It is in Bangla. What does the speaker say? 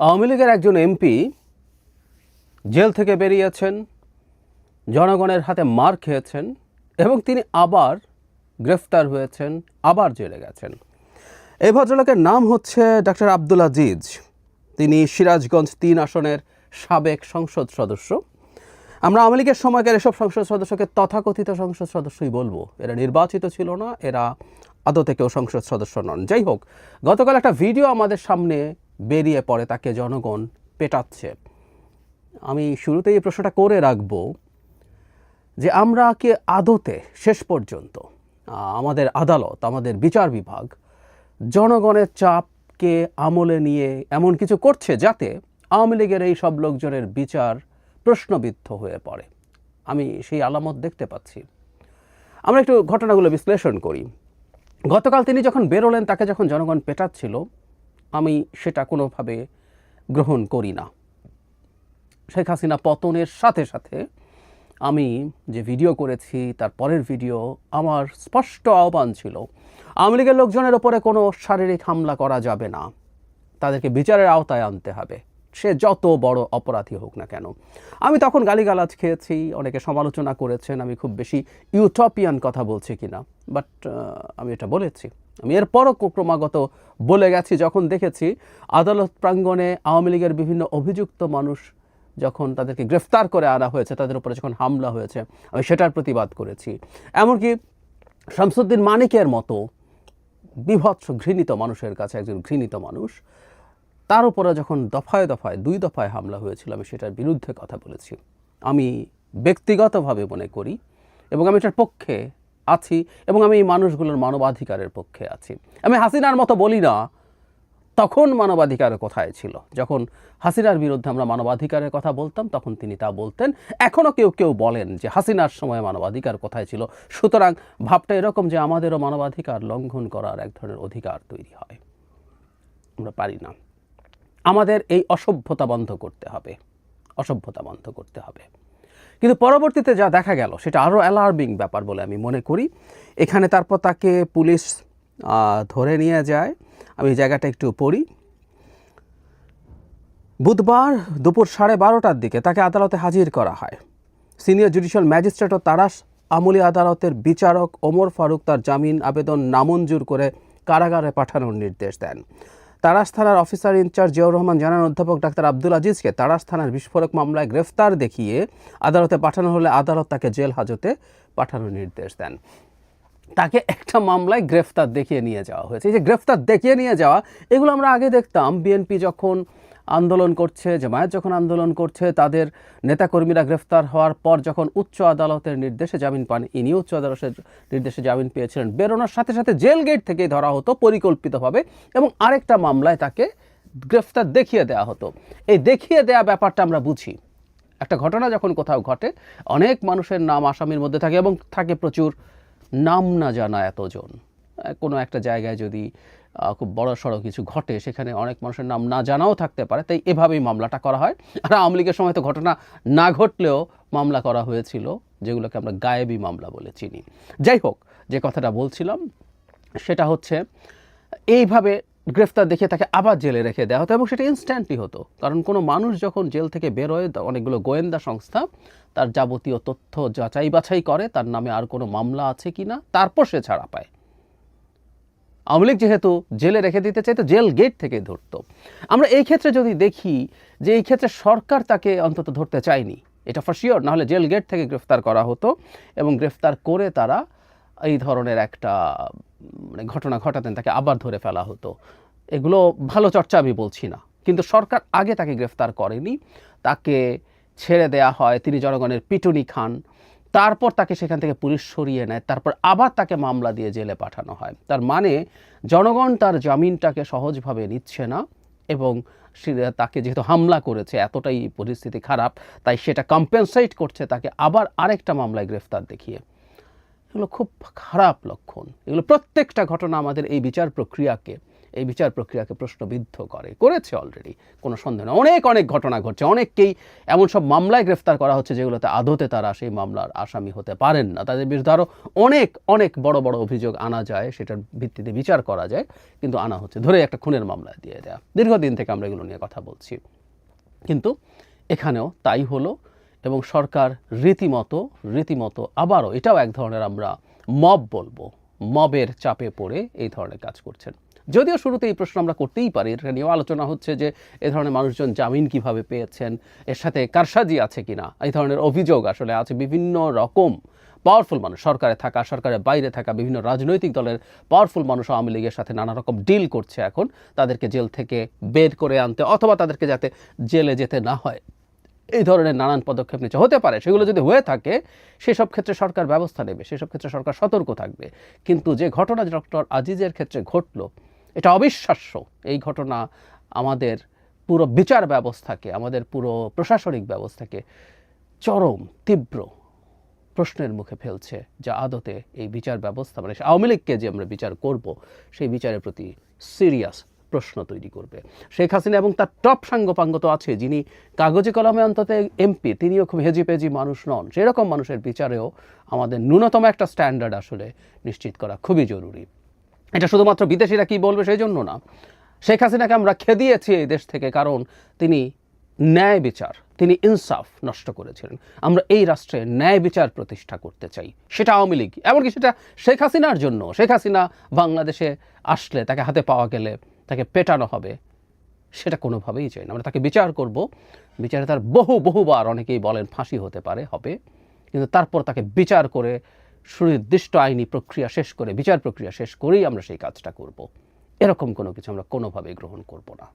আওয়ামী লীগের একজন এমপি জেল থেকে বেরিয়েছেন, জনগণের হাতে মার খেয়েছেন এবং তিনি আবার গ্রেফতার হয়েছেন, আবার জেলে গেছেন। এই ভদ্রলোকের নাম হচ্ছে ডক্টর আব্দুল আজিজ। তিনি সিরাজগঞ্জ ৩ আসনের সাবেক সংসদ সদস্য। আমরা আওয়ামী লীগের সময়কার এসব সংসদ সদস্যকে তথাকথিত সংসদ সদস্যই বলবো। এরা নির্বাচিত ছিল না, এরা আদতে কেউ সংসদ সদস্য নন। যাই হোক, গতকাল একটা ভিডিও আমাদের সামনে বেরিয়ে পড়ে, তাকে জনগণ পেটাচ্ছে। আমি শুরুতেই এই প্রশ্নটা করে রাখবো যে আমরা কি আদতে শেষ পর্যন্ত আমাদের আদালত, আমাদের বিচার বিভাগ জনগণের চাপকে আমলে নিয়ে এমন কিছু করছে যাতে আওয়ামী লীগের এই সব লোকজনের বিচার প্রশ্নবিদ্ধ হয়ে পড়ে? আমি সেই আলামত দেখতে পাচ্ছি। আমরা একটু ঘটনাগুলো বিশ্লেষণ করি। গতকাল তিনি যখন বেরোলেন, তাকে যখন জনগণ পেটাচ্ছিল, আমি সেটা কোনোভাবে গ্রহণ করি না। শেখ হাসিনা পতনের সাথে সাথে আমি যে ভিডিও করেছি, তার পরের ভিডিও, আমার স্পষ্ট আহ্বান ছিল আওয়ামী লীগের লোকজনের ওপরে কোনো শারীরিক হামলা করা যাবে না, তাদেরকে বিচারের আওতায় আনতে হবে, সে যত বড় অপরাধী হোক না কেন। আমি তখন গালিগালাজ খেয়েছি, অনেকে সমালোচনা করেছেন আমি খুব বেশি ইউটোপিয়ান কথা বলছি কিনা, বাট আমি এটা বলেছি। আমি এরপরও ক্রমাগত বলে গেছি, যখন দেখেছি আদালত প্রাঙ্গণে আওয়ামী লীগের বিভিন্ন অভিযুক্ত মানুষ যখন তাদেরকে গ্রেফতার করে আনা হয়েছে, তাদের উপরে যখন হামলা হয়েছে, আমি সেটার প্রতিবাদ করেছি। এমনকি শামসুদ্দিন মানিকের মতো বিভৎস ঘৃণিত মানুষের কাছে একজন ঘৃণিত মানুষ, তার উপরে যখন দফায় দফায় 2 দফায় হামলা হয়েছিল, আমি সেটার বিরুদ্ধে কথা বলেছি। আমি ব্যক্তিগতভাবে মনে করি এবং আমি এটার পক্ষে আছি এবং আমি এই মানুষগুলোর মানবাধিকারের পক্ষে আছি। আমি হাসিনার মতো বলি না, তখন মানবাধিকারের কোথায় ছিল? যখন হাসিনার বিরুদ্ধে আমরা মানবাধিকারের কথা বলতাম, তখন তিনি তা বলতেন। এখনও কেউ কেউ বলেন যে হাসিনার সময় মানবাধিকার কোথায় ছিল। সুতরাং ভাবটা এরকম যে আমাদেরও মানবাধিকার লঙ্ঘন করার এক ধরনের অধিকার তৈরি হয়। আমরা পারি না। আমাদের এই অসভ্যতা বন্ধ করতে হবে, অসভ্যতা বন্ধ করতে হবে। কিন্তু পরবর্তীতে যা দেখা গেল সেটা আরও অ্যালার্মিং ব্যাপার বলে আমি মনে করি। এখানে তারপর তাকে পুলিশ ধরে নিয়ে যায়। আমি জায়গাটা একটু পড়ি। বুধবার দুপুর 12:30টার দিকে তাকে আদালতে হাজির করা হয়। সিনিয়র জুডিশিয়াল ম্যাজিস্ট্রেট ও তারাস আমলি আদালতের বিচারক ওমর ফারুক তার জামিন আবেদন নামঞ্জুর করে কারাগারে পাঠানোর নির্দেশ দেন। তারাস থানার অফিসার ইনচার্জ জিয়াউর রহমান জানান, অধ্যাপক ডাক্তার আব্দুল আজিজকে তারাস থানার বিস্ফোরক মামলায় গ্রেফতার দেখিয়ে আদালতে পাঠানো হলে আদালত তাকে জেল হাজতে পাঠানোর নির্দেশ দেন। তাকে একটা মামলায় গ্রেফতার দেখিয়ে নিয়ে যাওয়া হয়েছে। এই যে গ্রেফতার দেখিয়ে নিয়ে যাওয়া, এগুলো আমরা আগে দেখতাম। বিএনপি যখন আন্দোলন করছে, জামায়াত যখন আন্দোলন করছে, তাদের নেতাকর্মীরা গ্রেফতার হওয়ার পর যখন উচ্চ আদালতের নির্দেশে জামিন পান, ইনি উচ্চ আদালতের নির্দেশে জামিন পেয়েছিলেন, বেরোনোর সাথে সাথে জেল গেট থেকেই ধরা হতো পরিকল্পিতভাবে এবং আরেকটা মামলায় তাকে গ্রেফতার দেখিয়ে দেওয়া হতো। এই দেখিয়ে দেওয়া ব্যাপারটা আমরা বুঝি। একটা ঘটনা যখন কোথাও ঘটে, অনেক মানুষের নাম আসামির মধ্যে থাকে এবং থাকে প্রচুর নাম না জানা এতজন। কোনো একটা জায়গায় যদি খুব বড় সড়ো কিছু ঘটে, সেখানে অনেক মানুষের নাম না জানাও থাকতে পারে, তাই এভাবেই মামলাটা করা হয়। আর আওয়ামী লীগের সময় তো ঘটনা না ঘটলেও মামলা করা হয়েছিল, যেগুলোকে আমরা গায়েবী মামলা বলে চিনি। যাই হোক, যে কথাটা বলছিলাম সেটা হচ্ছে এইভাবে গ্রেফতার দেখিয়ে তাকে আবার জেলে রেখে দেওয়া হতো এবং সেটা ইনস্ট্যান্টলি হতো। কারণ কোনো মানুষ যখন জেল থেকে বেরোয়, অনেকগুলো গোয়েন্দা সংস্থা তার যাবতীয় তথ্য যাচাই বাছাই করে, তার নামে আর কোনো মামলা আছে কিনা, তারপর সে ছাড়া পায়। আওয়ামী লীগ যেহেতু জেলে রেখে দিতে চাইতো, জেল গেট থেকে ধরতো। আমরা এই ক্ষেত্রে যদি দেখি যে এই ক্ষেত্রে সরকার তাকে অন্তত ধরতে চায়নি, এটা ফর শিওর, নাহলে জেল গেট থেকে গ্রেফতার করা হতো এবং গ্রেফতার করে তারা এই ধরনের একটা ঘটনা ঘটাতেন, তাকে আবার ধরে ফেলা হতো। এগুলো ভালো চর্চা আমি বলছি না, কিন্তু সরকার আগে তাকে গ্রেফতার করেনি, তাকে ছেড়ে দেয়া হয়, তিনি জনগণের পিটুনি খান, তারপর তাকে সেখান থেকে পুলিশ সরিয়ে নেয়, তারপর আবার তাকে মামলা দিয়ে জেলে পাঠানো হয়। তার মানে জনগণ তার জামিনটাকে সহজভাবে নিচ্ছে না এবং তাকে যেহেতু হামলা করেছে, এতটাই পরিস্থিতি খারাপ, তাই সেটা কম্পেনসেট করছে তাকে আবার আরেকটা মামলায় গ্রেফতার দেখিয়ে। এগুলো খুব খারাপ লক্ষণ। এগুলো প্রত্যেকটা ঘটনা আমাদের এই বিচার প্রক্রিয়াকে এই বিচার প্রক্রিয়াকে প্রশ্নবিদ্ধ করেছে অলরেডি, কোনো সন্দেহ নেই। অনেক অনেক ঘটনা ঘটছে, অনেককেই এমন সব মামলায় গ্রেফতার করা হচ্ছে যেগুলোতে আদতে তারা সেই মামলার আসামি হতে পারেন না, তাদের বিরুদ্ধে আরও অনেক অনেক বড় বড় অভিযোগ আনা যায়, সেটার ভিত্তিতে বিচার করা যায়, কিন্তু আনা হচ্ছে, ধরে একটা খুনের মামলা দিয়ে দেয়া। দীর্ঘদিন থেকে আমরা এগুলো নিয়ে কথা বলছি, কিন্তু এখানেও তাই হলো এবং সরকার রীতিমতো আবারও এটাও এক ধরনের আমরা মব বলবো, মবের চাপে পড়ে এই ধরনের কাজ করছেন। যদিও শুরুতে এই প্রশ্ন আমরা করতেই পারি, এটা নিয়েও আলোচনা হচ্ছে যে এ ধরনের মানুষজন জামিন কিভাবে পেয়েছেন, এর সাথে কারসাজি আছে কিনা, এই ধরনের অভিযোগ আসলে আছে। বিভিন্ন রকম পাওয়ারফুল মানুষ, সরকারে থাকা, সরকারের বাইরে থাকা বিভিন্ন রাজনৈতিক দলের পাওয়ারফুল মানুষ আওয়ামী লীগের সাথে নানা রকম ডিল করছে এখন, তাদেরকে জেল থেকে বের করে আনতে অথবা তাদেরকে যাতে জেলে যেতে না হয়, এই ধরনের নানান পদক্ষেপ নিচ্ছে। হতে পারে সেগুলো যদি হয়ে থাকে সেসব ক্ষেত্রে সরকার ব্যবস্থা নেবে, সেসব ক্ষেত্রে সরকার সতর্ক থাকবে। কিন্তু যে ঘটনা ডক্টর আজিজের ক্ষেত্রে ঘটলো, এটা অবিশ্বাস্য। এই ঘটনা আমাদের পুরো বিচার ব্যবস্থাকে, আমাদের পুরো প্রশাসনিক ব্যবস্থাকে চরম তীব্র প্রশ্নের মুখে ফেলছে, যা আদতে এই বিচার ব্যবস্থা, মানে আওয়ামী লীগকে যে আমরা বিচার করব, সেই বিচারের প্রতি সিরিয়াস প্রশ্ন তৈরি করবে। শেখ হাসিনা এবং তার টপ সাঙ্গপাঙ্গ তো আছে, যিনি কাগজে কলমে অন্তত এমপি, তিনিও খুব হেজিপেজি মানুষ নন। সেরকম মানুষের বিচারেও আমাদের ন্যূনতম একটা স্ট্যান্ডার্ড আসলে নিশ্চিত করা খুবই জরুরি। এটা শুধুমাত্র বিদেশিরা কি বলবে সেই জন্য না। শেখ হাসিনাকে আমরা খেদিয়েছি এই দেশ থেকে, কারণ তিনি ন্যায় বিচার, তিনি ইনসাফ নষ্ট করেছিলেন। আমরা এই রাষ্ট্রে ন্যায় বিচার প্রতিষ্ঠা করতে চাই, সেটা আওয়ামী লীগ, এমনকি সেটা শেখ হাসিনার জন্য। শেখ হাসিনা বাংলাদেশে আসলে তাকে হাতে পাওয়া গেলে তাকে পেটানো হবে, সেটা কোনোভাবেই চাই না। আমরা তাকে বিচার করব, বিচারে তার বহুবার অনেকেই বলেন ফাঁসি হতে পারে, হবে, কিন্তু তারপর তাকে বিচার করে সুনির্দিষ্ট আইনি প্রক্রিয়া শেষ করে, বিচার প্রক্রিয়া শেষ করেই আমরা সেই কাজটা করব। এরকম কোনো কিছু আমরা কোনোভাবেই গ্রহণ করব না।